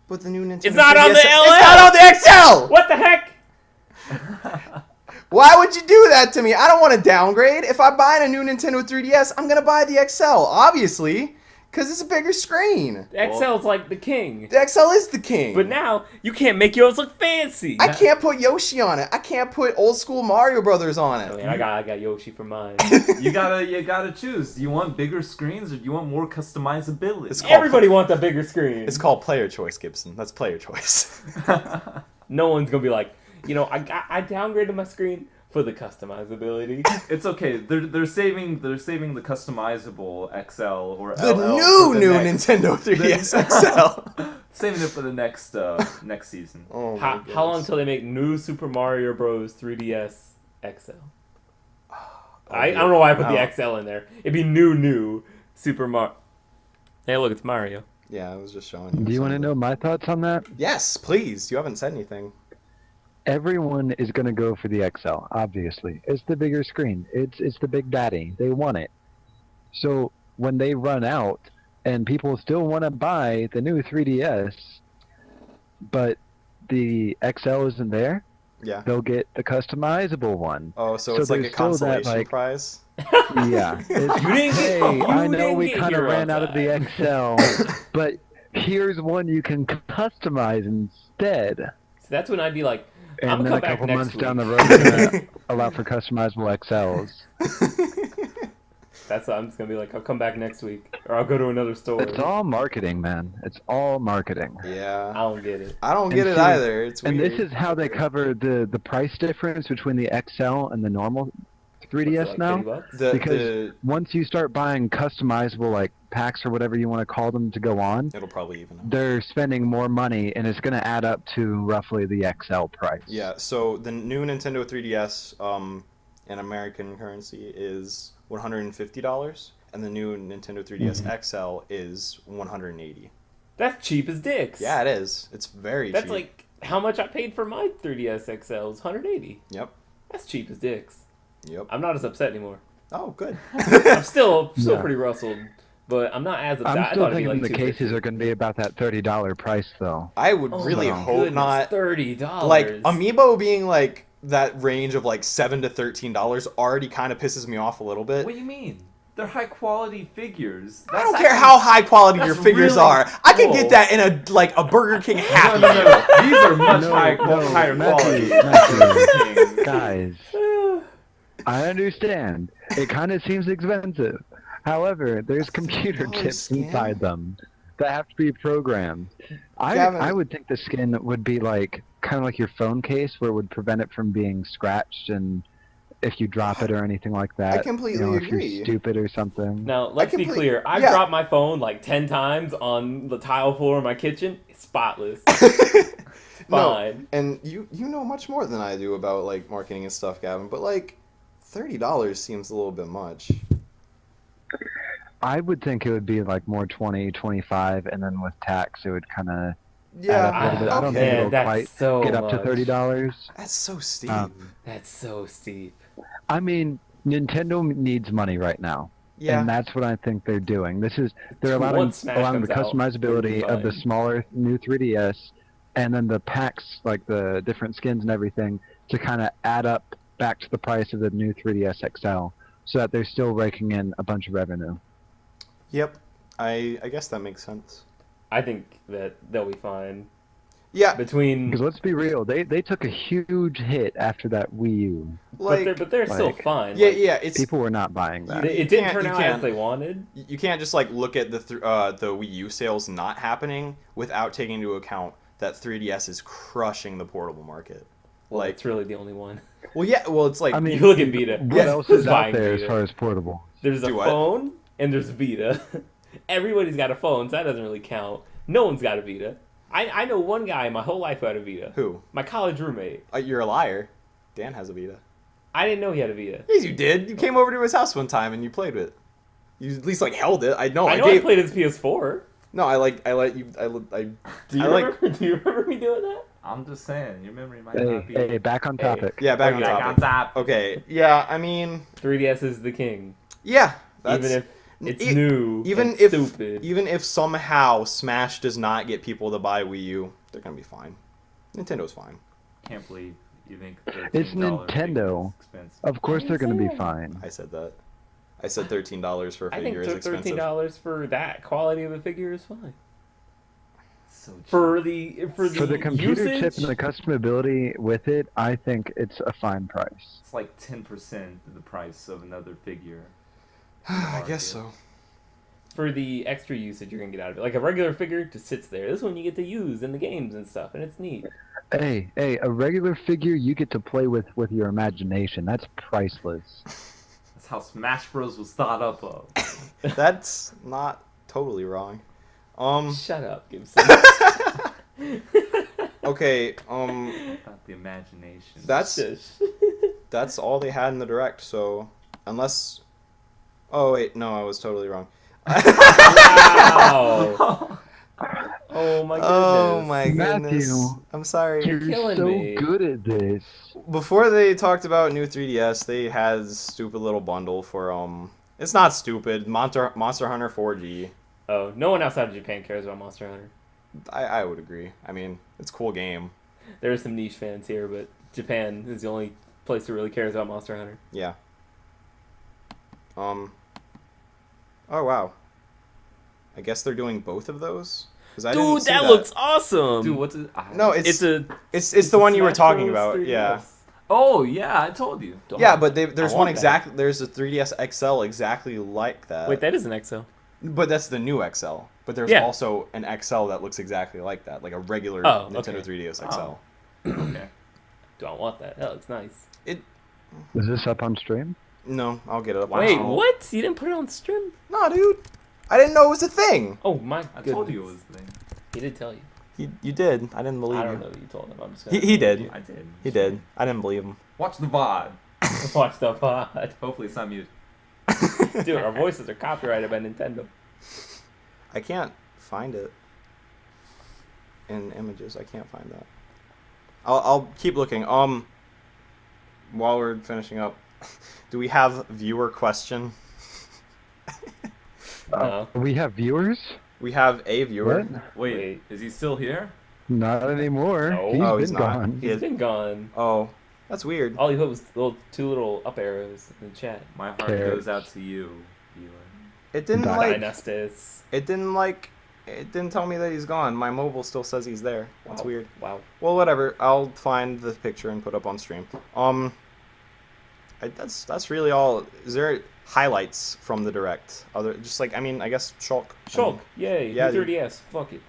But the new Nintendo It's not on 3DS the It's not on the XL. What the heck? Why would you do that to me? I don't want to downgrade. If I buy a new Nintendo 3DS, I'm gonna buy the XL, obviously, because it's a bigger screen. The XL's like the king. The XL is the king. But now you can't make yours look fancy. I can't put Yoshi on it. I can't put old school Mario Brothers on I it. mean, I got Yoshi for mine. You gotta choose. Do you want bigger screens or do you want more customizability? It's called- Everybody wants a bigger screen. It's called player choice, Gibson. That's player choice. No one's gonna be like, I downgraded my screen for the customizability. It's okay. They're saving the customizable XL or The LL for new next- Nintendo 3DS XL. Saving it for the next season. Oh my How long goodness. till they make new Super Mario Bros. 3DS XL? I don't know why I put No. the XL in there. It'd be new Super Mario. Hey, look, it's Mario. Yeah, I was just showing you. Do you want to something. know my thoughts on that? Yes, please. You haven't said anything. Everyone is going to go for the XL, obviously. It's the bigger screen. It's the big daddy. They want it. So when they run out and people still want to buy the new 3DS, but the XL isn't there, Yeah. they'll get the customizable one. Oh, so So it's like a there's still that, consolation like- prize. Yeah. It's, You didn't get- hey, you I know didn't we get kind of Hero ran out of the XL, but here's one you can customize instead. So that's when I'd be like, And I'm then gonna a come back couple next months week. down the road, they're gonna allow for customizable XLs. That's what I'm just gonna be like, I'll come back next week, or I'll go to another store. It's all marketing, man. It's all marketing. I Yeah. don't get it. I don't get And it see, either. It's weird. And this is how they cover the price difference between the XL and the normal 3DS What's it, like, now. 50 bucks? because- Once you start buying customizable like packs or whatever you want to call them to go on, it'll probably even out. they're spending more money, and it's going to add up to roughly the XL price. Yeah, so the new Nintendo 3DS in American currency is $150, and the new Nintendo 3DS XL is $180. That's cheap as dicks. Yeah, it is. It's very That's cheap. like how much I paid for my 3DS XL is $180. Yep. That's cheap as dicks. Yep. I'm not as upset anymore. Oh, good. I'm still Yeah. pretty rustled, but I'm not as upset. I'm I still thought it'd be thinking like the cases are going to be about that $30 price, though. I would Oh really my hope goodness, not. $30. Like Amiibo being like that range of like $7 to $13 already kind of pisses me off a little bit. What do you mean? They're high quality figures. I don't care how high quality your that's figures really are. I can cool. get that in a Burger King Happy No. Meal. These are much No, higher Matthew, quality. Guys, I understand. It kind of seems expensive. However, there's computer $30 chips skin? inside them that have to be programmed. Gavin- I would think the skin would be like kind of like your phone case, where it would prevent it from being scratched and if you drop it or anything like that. completely you know, if agree. you're stupid or something. Now, let's be clear. I've yeah. dropped my phone like 10 times on the tile floor in my kitchen. It's spotless. No, Fine. and you know much more than I do about like marketing and stuff, Gavin. But like $30 seems a little bit much. I would think it would be like more 20, 25, and then with tax it would kind of Yeah, add up a little bit. I don't okay. think Man, it'll that's quite so get up to much. $30. That's so steep. That's so steep. I mean, Nintendo needs money right now. yeah, And that's what I think they're doing. They're Once allowing Smash the comes out, customizability it'll be of the fine. smaller new 3DS, and then the packs, like the different skins and everything, to kind of add up back to the price of the new 3DS XL, so that they're still raking in a bunch of revenue. yep. I guess that makes sense. I think that they'll be fine. Yeah, Between. Because let's be real, they took a huge hit after that Wii U. like but they're still like- fine. yeah, Like, yeah. It's People were not buying that. It didn't can't- turn you out can't. as they wanted. you can't just like look at the Wii U sales not happening without taking into account that 3DS is crushing the portable market. Well, Like, it's really the only one. well, yeah, well, it's like I mean, You look at Vita. What Yeah, else is out buying there as Vita. far as portable? There's a Do what? phone and there's Vita. Everybody's got a phone, so that doesn't really count. No one's got a Vita. I know one guy my whole life who had a Vita. Who? My college roommate. You're a liar. Dan has a Vita. I didn't know he had a Vita. Yes, you did. You came over to his house one time and you played with it. You at least like held it. I know. I know I played his PS4. No, I let you. Do you remember me doing that? I'm just saying, your memory might Hey, not be. hey, back on topic. Yeah, back on Okay. Back topic. on top. Okay. Yeah, I mean, 3DS is the king. yeah. That's, Even if it's e- new, even and if stupid. even if somehow Smash does not get people to buy Wii U, they're gonna be fine. Nintendo's fine. Can't believe you think It's $13 Nintendo. is expensive. Of course they're going to be fine. I said that. I said $13 for a I think figure is expensive. $13 for that quality of a figure is fine. So cheap. For the For the computer usage, chip and the customability with it, I think it's a fine price. It's like 10% of the price of another figure. I guess so. for the extra usage you're gonna get out of it. Like a regular figure just sits there. This one you get to use in the games and stuff, and it's neat. Hey, a regular figure you get to play with your imagination. That's priceless. That's how Smash Bros was thought up of. That's not totally wrong. Shut up, Gibson. Okay, About the imagination. that's all they had in the direct, so unless oh wait, no, I was totally wrong. Wow. Oh my goodness. Oh my goodness. Matthew. I'm sorry. You're You're killing so me. good at this. Before they talked about new 3DS, they had this stupid little bundle for it's not stupid, Monster Hunter 4G. Oh, no one outside of Japan cares about Monster Hunter. I would agree. I mean, it's a cool game. There are some niche fans here, but Japan is the only place who really cares about Monster Hunter. Yeah. Oh wow. I guess they're doing both of those. 'Cause I didn't Dude, see that looks awesome. Dude, what's it? No, it's It's the one you were Smash talking Bros. about. 3DS. Yeah. Oh, yeah, I told you. Yeah, but there's I one want exact. There's a 3DS XL exactly like that. Wait, that is an XL. But that's the new XL. But there's Yeah. also an XL that looks exactly like that, like a regular Oh, Nintendo okay. 3DS XL. Oh. Okay. Do I want that? That looks nice. Is this up on stream? No, I'll get it up. on Wait, stream. what? You didn't put it on stream? No, dude. I didn't know it was a thing. Oh my I goodness. told you it was the thing. He did tell you. You did. I didn't believe I don't you. know that you told him. I'm just He gonna did. I did. He did. I didn't believe him. Watch the VOD. Watch the pod. Hopefully it's not muted. Dude, our voices are copyrighted by Nintendo. I can't find it in images. I can't find that. I'll keep looking. While we're finishing up, do we have viewer question? We have viewers? We have a viewer. What? Wait, is he still here? Not anymore. No. He's Oh, been he's not. gone. He He's is- been gone. Oh, that's weird. All he put was two little up arrows in the chat. My heart Cares. goes out to you, viewer. It didn't Die. like. Dynastis. It didn't tell me that he's gone. My mobile still says he's there. That's Wow. weird. Wow. Well, whatever. I'll find the picture and put up on stream. That's really all. Is there highlights from the direct? Other just like I guess Shulk. Shulk. Yay. yeah, Yeah, dude. 3DS. Fuck it.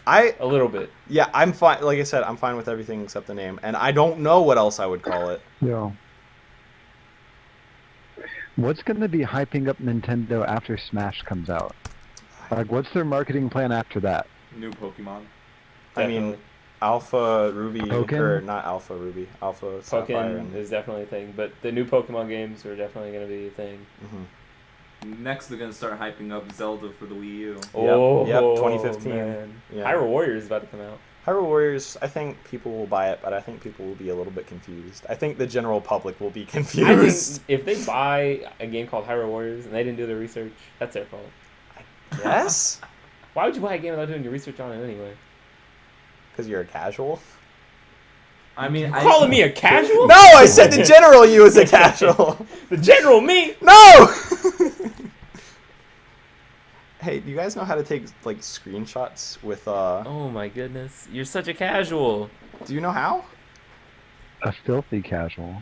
I A little bit. yeah, I'm fine. Like I said, I'm fine with everything except the name, and I don't know what else I would call it. Yo. What's going to be hyping up Nintendo after Smash comes out? Like, what's their marketing plan after that? New Pokemon. I mean, Definitely. Alpha Ruby Pokken? or not Alpha Ruby, Alpha Sapphire. Pokken And, is definitely a thing, but the new Pokemon games are definitely going to be a thing. Next, they're gonna start hyping up Zelda for the Wii U. Yep, 2015. Man. Yeah. Hyrule Warriors is about to come out. Hyrule Warriors. I think people will buy it, but I think people will be a little bit confused. I think the general public will be I confused. think if they buy a game called Hyrule Warriors and they didn't do their research, that's their fault. Yes, Why would you buy a game without doing your research on it anyway? because you're a casual. I mean, Calling me a casual? No, I said the general you is a casual. The general me? No. Hey, do you guys know how to take like screenshots with Oh my goodness. You're such a casual. Do you know how? A filthy casual.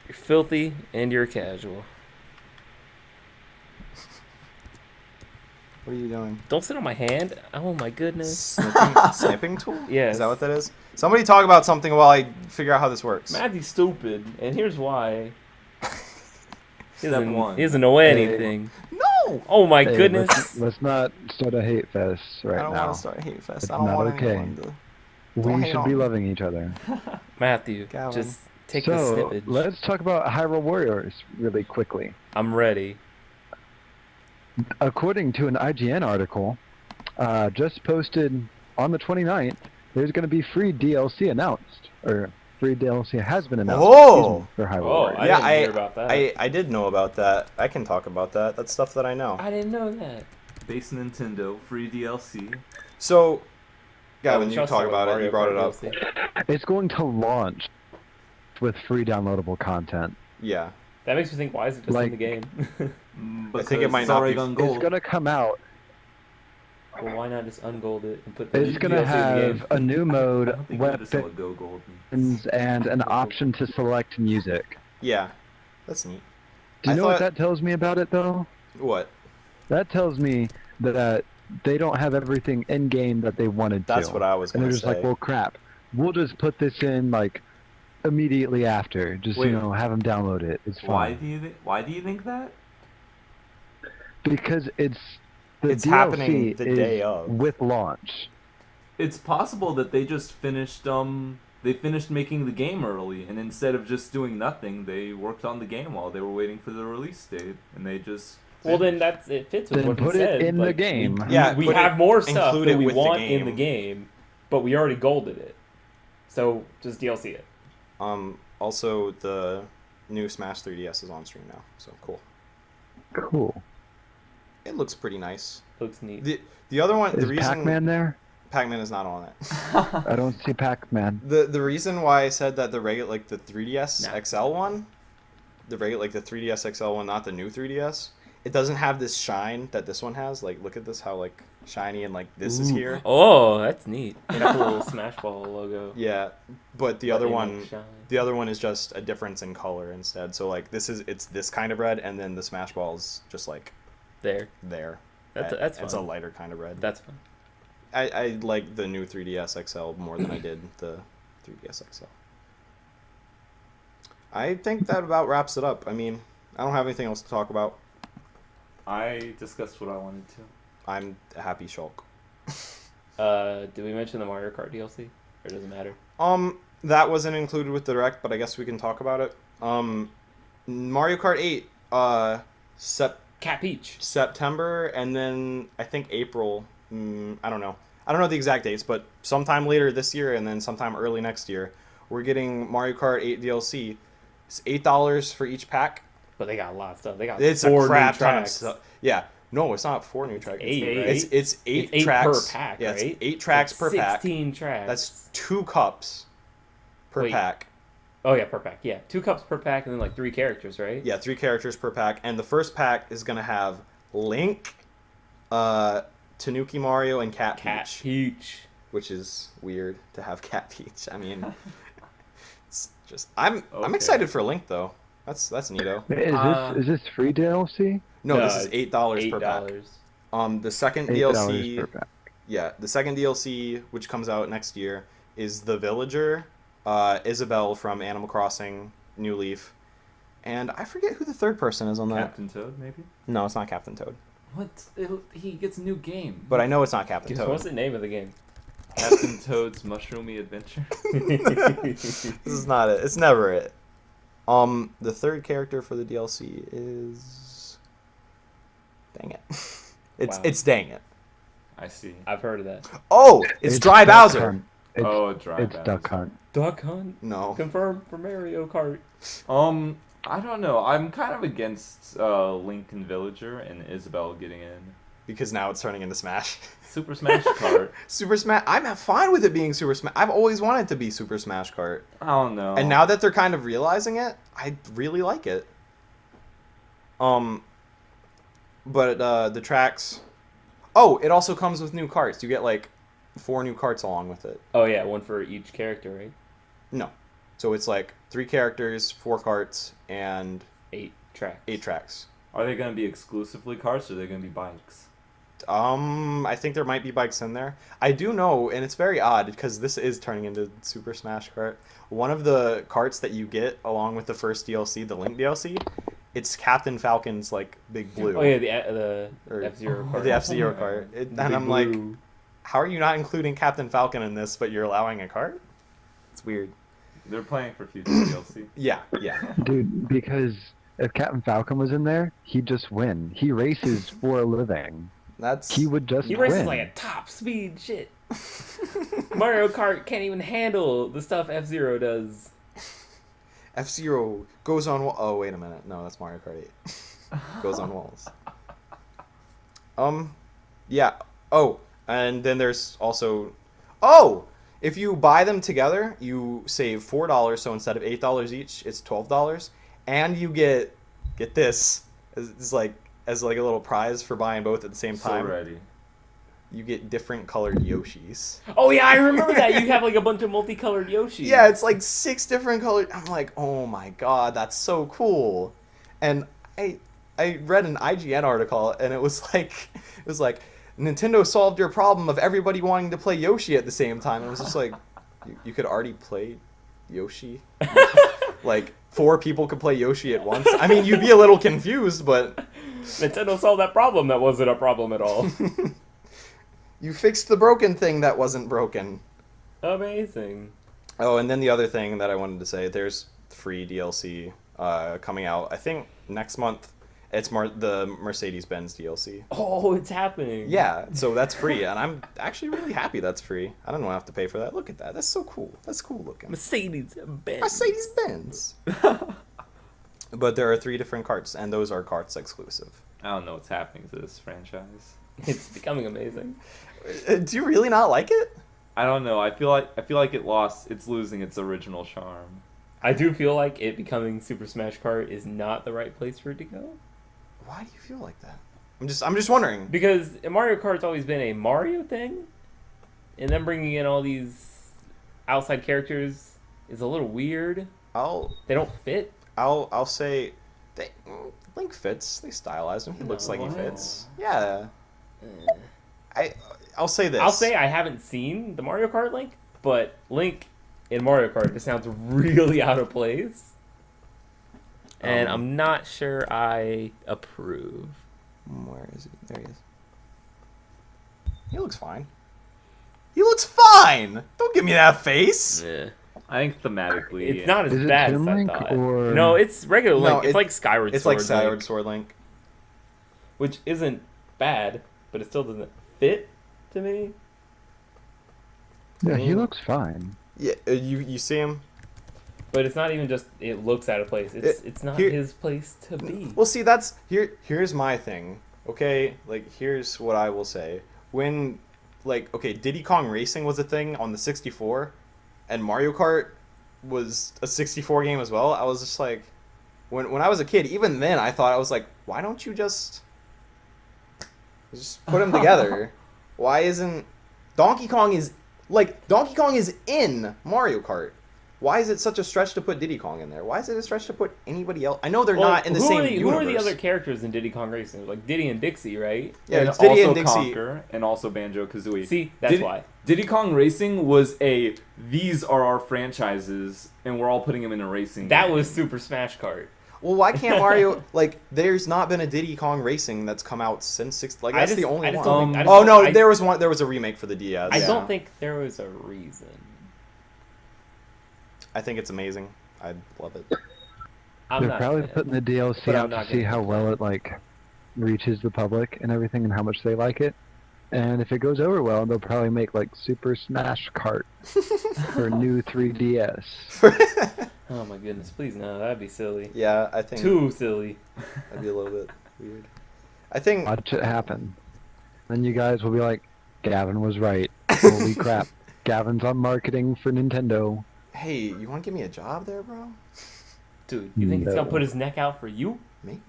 You're filthy and you're a casual. What are you doing? Don't sit on my hand. Oh my goodness. Snipping tool? Yes. Is that what that is? Somebody talk about something while I figure out how this works. Matthew's stupid, and here's why. He Step doesn't, one. he doesn't know anything. No, No! Oh my Hey, goodness. let's not start a hate fest right I don't now. want to start a hate fest. It's I don't not want okay. anyone to... Don't We hate should on be me. loving each other. Matthew, Gavin. just take the So snippage. let's talk about Hyrule Warriors really quickly. I'm ready. According to an IGN article, just posted on the 29th, there's going to be free DLC announced, or free DLC has been announced. Oh! Excuse me, for Hyrule Oh, Warriors. I Yeah, didn't hear about that. I did know about that. I can talk about that. That's stuff that I know. I didn't know that. Base Nintendo, free DLC. So, Gavin, Oh, you just talk like about it. Mario You brought Kart it up. DLC. It's going to launch with free downloadable content. Yeah. That makes me think, why is it just Like- in the game? I think it might it's not already be- on It's gold. going to come out. Well, why not just ungold it and put the It's going DLC to in the have game? a new I mode, don't think you understand what weapons, Go Gold means. and an option to select music. Yeah. That's neat. Do you I know what thought- that tells me about it, though? What? That tells me that they don't have everything in game that they wanted to. That's what I was And going they're to just say. like, well, crap. We'll just put this in like immediately after. Just Wait. have them download it. It's Why fine. Why do you think that? Because it's the It's DLC happening the is day of. with launch. It's possible that they just finished they finished making the game early, and instead of just doing nothing, they worked on the game while they were waiting for the release date, and they just Well, then it fits with Then what put he it said. in the Like, game. Yeah, we put have it- more stuff include that it we with the want in the game. game, but we already golded it. So just DLC it. Also, the new Smash 3DS is on stream now, so cool. Cool. It looks pretty nice. Looks neat. The other one, Is the reason Pac-Man there? Pac-Man is not on it. I don't see Pac-Man. The reason why I said that the regular, like the 3DS Nah. XL one, the regular, like the 3DS XL one, not the new 3DS, it doesn't have this shine that this one has. Like, look at this, how like shiny and like this is Ooh. here. Oh, that's neat. They got the little Smash Ball logo. Yeah, but the Let other me one, make shine. the other one is just a difference in color instead. So like it's this kind of red, and then the Smash Ball is just like There. there. That's It's a fun. lighter kind of red. That's fun. I like the new 3DS XL more than I did the 3DS XL. I think that about wraps it up. I mean, I don't have anything else to talk about. I discussed what I wanted to. I'm a happy Shulk. Did we mention the Mario Kart DLC? Or does it matter? That wasn't included with the direct, but I guess we can talk about it. Mario Kart 8, Cat Peach. September, and then I think April. I don't know. I don't know the exact dates, but sometime later this year, and then sometime early next year, we're getting Mario Kart 8 DLC. It's $8 for each pack. But they got a lot of stuff. They got It's 4 a crap new ton of tracks. stuff. Yeah. No, it's not 4 new tracks. Eight, right? It's eight It's 8 tracks per pack, Yeah, right? it's 8 tracks That's per pack. 16 tracks. That's 2 cups per Wait. pack. Oh, yeah, per pack. Yeah, 2 cups per pack and then like 3 characters, right? Yeah, 3 characters per pack, and the first pack is gonna have Link, Tanuki Mario, and Cat Cat Peach, Peach. which is weird to have Cat Peach. I mean, it's just I'm Okay. excited for Link though. That's neato. Is this free DLC? No, No, this is it's $8 per pack. The second $8 DLC, per pack. yeah, the second DLC, which comes out next year, is the Villager, Isabelle from Animal Crossing, New Leaf, and I forget who the third person is on that. Captain Toad, maybe? No, it's not Captain Toad, What? He gets a new game. but I know it's not Captain Guess Toad. what's the name of the game? Captain Toad's Mushroomy Adventure. This is not it. It's never it. The third character for the DLC is. Dang it. Wow. It's dang it. I see. I've heard of that. Oh, it's Dry Duck Bowser. Hunt. It's, Dry it's Bowser. Duck Hunt. Duck Hunt. No. Confirmed for Mario Kart. I don't know. I'm kind of against Link and Villager and Isabelle getting in. Because now it's turning into Smash. Super Smash Kart. Super Smash. I'm fine with it being Super Smash. I've always wanted it to be Super Smash Kart. I don't know. And now that they're kind of realizing it, I really like it. But the tracks. Oh, it also comes with new carts. You get like 4 new carts along with it. Oh, yeah, one for each character, right? No. So it's like 3 characters, 4 carts, and 8 tracks. 8 tracks. Are they going to be exclusively carts or are they going to be bikes? I think there might be bikes in there. I do know, and it's very odd because this is turning into Super Smash Kart. One of the carts that you get along with the first DLC, the Link DLC, it's Captain Falcon's like Big Blue. Oh yeah, the Or F-Zero Oh, card. the F-Zero yeah. card. Big And I'm like, Blue. how are you not including Captain Falcon in this, but you're allowing a card? It's weird. They're playing for future DLC. Yeah, yeah. Dude, because if Captain Falcon was in there, he'd just win. He races for a living. That's He would just He win. races like a top speed shit. Mario Kart can't even handle the stuff F-Zero does. F-Zero goes on. Oh wait a minute. No, that's Mario Kart 8. Goes on walls. Yeah. Oh, and then there's also. Oh, if you buy them together, you save $4. So instead of $8 each, it's $12, and you get this as like a little prize for buying both at the same So time. ready. You get different colored Yoshis. Oh yeah, I remember that. You have like a bunch of multicolored Yoshis. Yeah, it's like 6 different colored. I'm like, oh my god, that's so cool. And I read an IGN article, and it was like Nintendo solved your problem of everybody wanting to play Yoshi at the same time. It was just like, you could already play Yoshi. Like 4 people could play Yoshi at once. I mean, you'd be a little confused, but Nintendo solved that problem. That wasn't a problem at all. you fixed the broken thing that wasn't broken. Amazing. Oh, and then the other thing that I wanted to say, there's free DLC coming out. I think next month. It's the Mercedes-Benz DLC. Oh, it's happening. Yeah, so that's free, and I'm actually really happy that's free. I don't have to pay for that. Look at that. That's so cool. That's cool looking. Mercedes-Benz. Mercedes-Benz. But there are 3 different carts, and those are carts exclusive. I don't know what's happening to this franchise. It's becoming amazing. Do you really not like it? I don't know. I feel like it's losing its original charm. I do feel like it becoming Super Smash Kart is not the right place for it to go. Why do you feel like that? I'm just wondering. Because Mario Kart's always been a Mario thing, and then bringing in all these outside characters is a little weird. They don't fit. I'll say, Link fits. They stylized him. He looks like he No. fits. Yeah. I'll say this. I'll say I haven't seen the Mario Kart Link, but Link in Mario Kart just sounds really out of place. And I'm not sure I approve. Where is he? There he is. He looks fine. He looks fine! Don't give me that face! I think thematically, It's not as Is it bad Toon as I Link thought. or- No, it's regular No, Link. It's like Skyward It's Sword like Skyward Link, Sword Link. which isn't bad, but it still doesn't fit to me. Yeah, he mean- looks fine. Yeah, you see him? But it's not even just it looks out of place. It's not here- his place to be. Well, see, here's my thing, okay? Like, here's what I will say. When, like, okay, Diddy Kong Racing was a thing on the 64, and Mario Kart was a 64 game as well, I was just like, when I was a kid, even then, I thought, I was like, why don't you just put them together? Why isn't... Donkey Kong is in Mario Kart. Why is it such a stretch to put Diddy Kong in there? Why is it a stretch to put anybody else? I know they're Well, not in the who same are the, universe. Who are the other characters in Diddy Kong Racing? Like Diddy and Dixie, right? Yeah, and it's Diddy also and Dixie. Conker, and also Banjo-Kazooie. See, that's why. Diddy Kong Racing was these are our franchises, and we're all putting them in a racing That game. was Super Smash Kart. Well, why can't Mario like? There's not been a Diddy Kong Racing that's come out since six. Like that's the only I just one. don't think- I just Oh don't- no, I- there was one. There was a remake for the DS. I Yeah. don't think there was a reason. I think it's amazing. I love it. I'm They're not probably a fan. putting the DLC But I'm out to not see gonna how play well it. it like reaches the public and everything, and how much they like it. And if it goes over well, they'll probably make like Super Smash Kart for new 3DS. Oh my goodness, please no, that'd be silly. Yeah, I think Too silly. that'd be a little bit weird. I think Watch it happen. Then you guys will be like, Gavin was right. Holy crap. Gavin's on marketing for Nintendo. hey, you want to give me a job there, bro? Dude, you think he's No. gonna put his neck out for you? Maybe.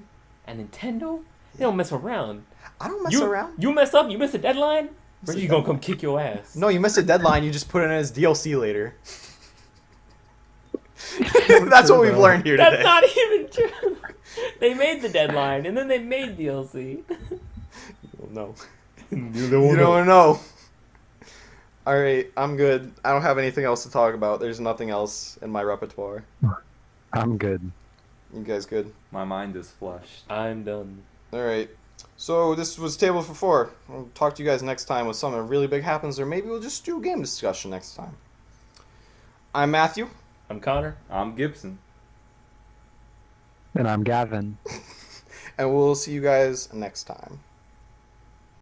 And Nintendo? They don't mess around. I don't mess You around. you mess up, you miss a deadline? Miss a Reggie's gonna come deadline. kick your ass. No, you missed a deadline. You just put it in as DLC later. That's what we've learned here That's today. not even true. They made the deadline and then they made DLC. No. You You don't know. All right, I'm good. I don't have anything else to talk about. There's nothing else in my repertoire. I'm good. You guys good? My mind is flushed. I'm done. All right. So this was Table for Four. We'll talk to you guys next time with something really big happens, or maybe we'll just do a game discussion next time. I'm Matthew. I'm Connor. I'm Gibson. And I'm Gavin. And we'll see you guys next time.